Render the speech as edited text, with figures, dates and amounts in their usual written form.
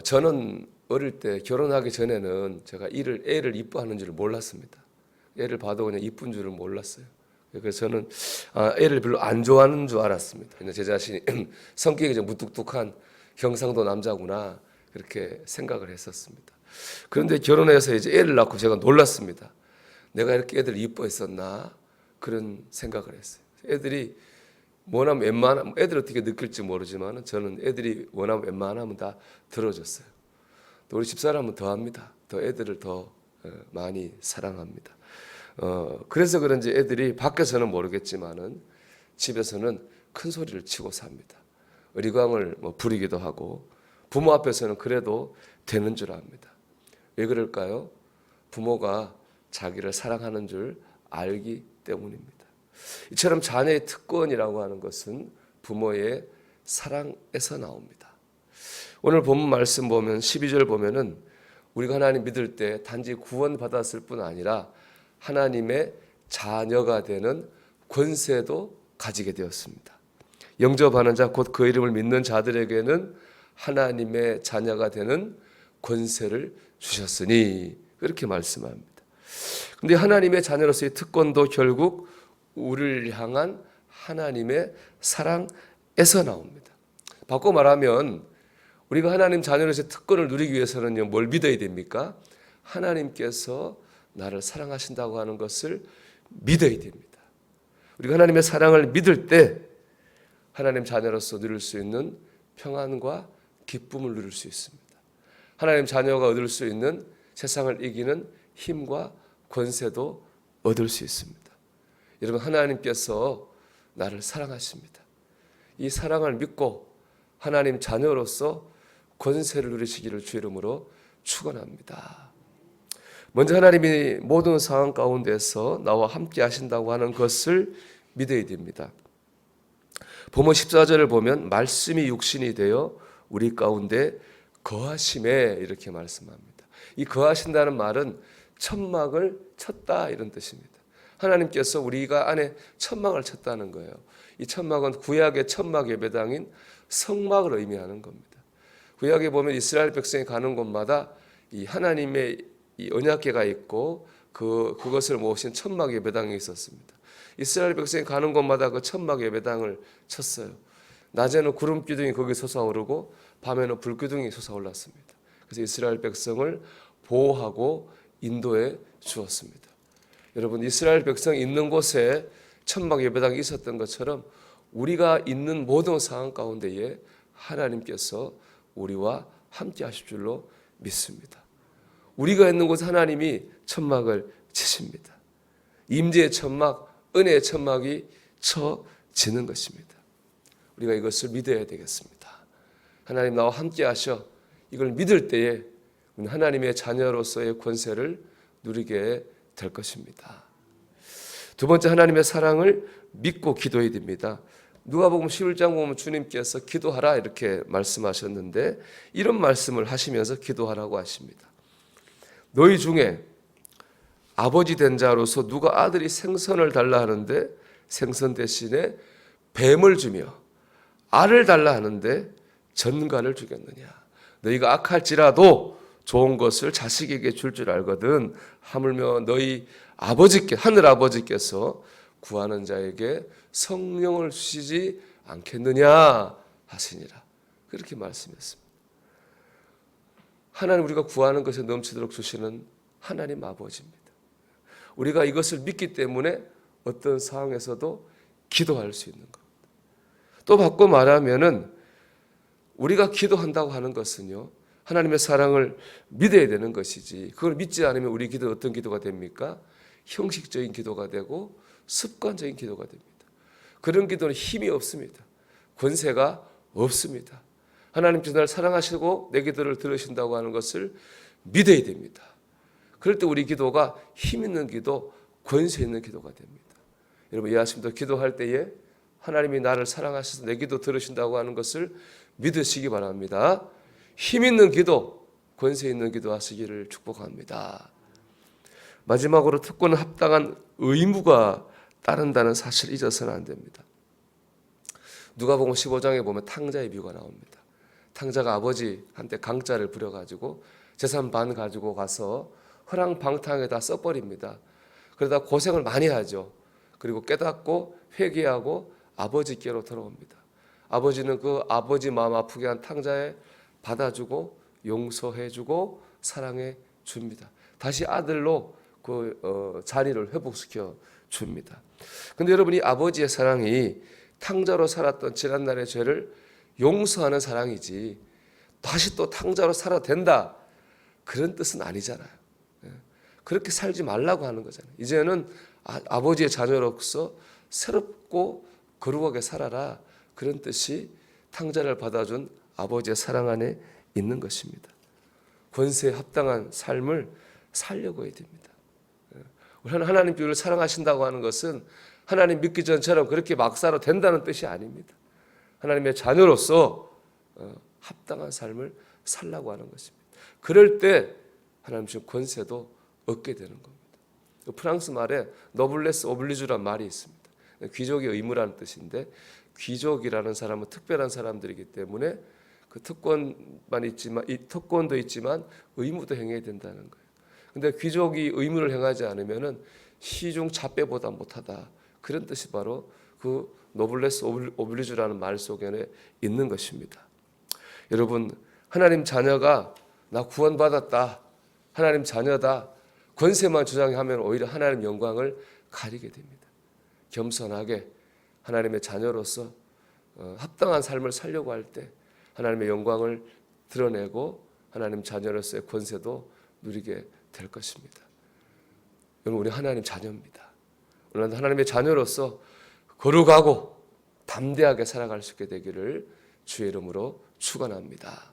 저는 어릴 때 결혼하기 전에는 제가 애를 이뻐하는 줄 몰랐습니다. 애를 봐도 그냥 이쁜 줄은 몰랐어요. 그래서 저는 애를 별로 안 좋아하는 줄 알았습니다. 그냥 제 자신이 성격이 좀 무뚝뚝한 경상도 남자구나 그렇게 생각을 했었습니다. 그런데 결혼해서 이제 애를 낳고 제가 놀랐습니다. 내가 이렇게 애들을 이뻐했었나 그런 생각을 했어요. 애들이 원하면 웬만하면 애들 어떻게 느낄지 모르지만 저는 애들이 원하면 웬만하면 다 들어줬어요. 또 우리 집사람은 더 합니다. 더 애들을 더 많이 사랑합니다. 그래서 그런지 애들이 밖에서는 모르겠지만은 집에서는 큰 소리를 치고 삽니다. 의리광을 부리기도 하고 부모 앞에서는 그래도 되는 줄 압니다. 왜 그럴까요? 부모가 자기를 사랑하는 줄 알기 때문입니다. 이처럼 자녀의 특권이라고 하는 것은 부모의 사랑에서 나옵니다. 오늘 본문 말씀 보면 12절 보면은 우리가 하나님 믿을 때 단지 구원받았을 뿐 아니라 하나님의 자녀가 되는 권세도 가지게 되었습니다. 영접하는 자 곧 그 이름을 믿는 자들에게는 하나님의 자녀가 되는 권세를 주셨으니 그렇게 말씀합니다. 그런데 하나님의 자녀로서의 특권도 결국 우리를 향한 하나님의 사랑에서 나옵니다. 바꿔 말하면 우리가 하나님 자녀로서의 특권을 누리기 위해서는요, 뭘 믿어야 됩니까? 하나님께서 나를 사랑하신다고 하는 것을 믿어야 됩니다. 우리가 하나님의 사랑을 믿을 때 하나님 자녀로서 누릴 수 있는 평안과 기쁨을 누릴 수 있습니다. 하나님 자녀가 얻을 수 있는 세상을 이기는 힘과 권세도 얻을 수 있습니다. 여러분, 하나님께서 나를 사랑하십니다. 이 사랑을 믿고 하나님 자녀로서 권세를 누리시기를 주 이름으로 축원합니다. 먼저 하나님이 모든 상황 가운데서 나와 함께 하신다고 하는 것을 믿어야 됩니다. 본문 14절을 보면 말씀이 육신이 되어 우리 가운데 거하심에 이렇게 말씀합니다. 이 거하신다는 말은 천막을 쳤다 이런 뜻입니다. 하나님께서 우리가 안에 천막을 쳤다는 거예요. 이 천막은 구약의 천막 예배당인 성막을 의미하는 겁니다. 구약에 보면 이스라엘 백성이 가는 곳마다 이 하나님의 이 언약궤가 있고 그것을 모신 천막 예배당이 있었습니다. 이스라엘 백성이 가는 곳마다 그 천막 예배당을 쳤어요. 낮에는 구름 기둥이 거기 솟아오르고 밤에는 불 기둥이 솟아올랐습니다. 그래서 이스라엘 백성을 보호하고 인도해 주었습니다. 여러분, 이스라엘 백성이 있는 곳에 천막 예배당이 있었던 것처럼 우리가 있는 모든 상황 가운데에 하나님께서 우리와 함께 하실 줄로 믿습니다. 우리가 있는 곳에 하나님이 천막을 치십니다. 임재의 천막, 은혜의 천막이 쳐지는 것입니다. 우리가 이것을 믿어야 되겠습니다. 하나님 나와 함께 하셔 이걸 믿을 때에 하나님의 자녀로서의 권세를 누리게 될 것입니다. 두 번째, 하나님의 사랑을 믿고 기도해야 됩니다. 누가복음 11장 보면 주님께서 기도하라 이렇게 말씀하셨는데 이런 말씀을 하시면서 기도하라고 하십니다. 너희 중에 아버지 된 자로서 누가 아들이 생선을 달라 하는데 생선 대신에 뱀을 주며 알을 달라 하는데 전갈을 주겠느냐. 너희가 악할지라도 좋은 것을 자식에게 줄 줄 알거든 하물며 너희 아버지께 하늘 아버지께서 구하는 자에게 성령을 주시지 않겠느냐 하시니라. 그렇게 말씀했습니다. 하나님 우리가 구하는 것에 넘치도록 주시는 하나님 아버지입니다. 우리가 이것을 믿기 때문에 어떤 상황에서도 기도할 수 있는 겁니다. 또 바꿔 말하면은 우리가 기도한다고 하는 것은요, 하나님의 사랑을 믿어야 되는 것이지 그걸 믿지 않으면 우리 기도는 어떤 기도가 됩니까? 형식적인 기도가 되고 습관적인 기도가 됩니다. 그런 기도는 힘이 없습니다. 권세가 없습니다. 하나님께서 나를 사랑하시고 내 기도를 들으신다고 하는 것을 믿어야 됩니다. 그럴 때 우리 기도가 힘 있는 기도, 권세 있는 기도가 됩니다. 여러분, 이 아침도 기도할 때에 하나님이 나를 사랑하셔서 내 기도 들으신다고 하는 것을 믿으시기 바랍니다. 힘 있는 기도, 권세 있는 기도 하시기를 축복합니다. 마지막으로 특권은 합당한 의무가 따른다는 사실을 잊어서는 안 됩니다. 누가복음 15장에 보면 탕자의 비유가 나옵니다. 탕자가 아버지한테 강짜를 부려가지고 재산 반 가지고 가서 허랑방탕에다 써버립니다. 그러다 고생을 많이 하죠. 그리고 깨닫고 회개하고 아버지께로 돌아옵니다. 아버지는 그 아버지 마음 아프게 한 탕자에 받아주고 용서해주고 사랑해 줍니다. 다시 아들로 그 자리를 회복시켜 줍니다. 근데 여러분, 이 아버지의 사랑이 탕자로 살았던 지난날의 죄를 용서하는 사랑이지 다시 또 탕자로 살아도 된다 그런 뜻은 아니잖아요. 그렇게 살지 말라고 하는 거잖아요. 이제는 아버지의 자녀로서 새롭고 거룩하게 살아라, 그런 뜻이 탕자를 받아준 아버지의 사랑 안에 있는 것입니다. 권세에 합당한 삶을 살려고 해야 됩니다. 하나님께 우리를 사랑하신다고 하는 것은 하나님 믿기 전처럼 그렇게 막 살아도 된다는 뜻이 아닙니다. 하나님의 자녀로서 합당한 삶을 살라고 하는 것입니다. 그럴 때 하나님 주신 권세도 얻게 되는 겁니다. 프랑스 말에 노블레스 오블리주란 말이 있습니다. 귀족의 의무라는 뜻인데, 귀족이라는 사람은 특별한 사람들이기 때문에 그 특권만 있지만, 이 특권도 있지만 의무도 행해야 된다는 거예요. 근데 귀족이 의무를 행하지 않으면은 시중 잡배보다 못하다, 그런 뜻이 바로 그 노블레스 오블리주라는 말 속에 있는 것입니다. 여러분, 하나님 자녀가 나 구원받았다, 하나님 자녀다, 권세만 주장하면 오히려 하나님 영광을 가리게 됩니다. 겸손하게 하나님의 자녀로서 합당한 삶을 살려고 할 때 하나님의 영광을 드러내고 하나님 자녀로서의 권세도 누리게 될 것입니다. 여러분, 우리 하나님 자녀입니다. 오늘 하나님의 자녀로서 거룩하고 담대하게 살아갈 수 있게 되기를 주의 이름으로 축원합니다.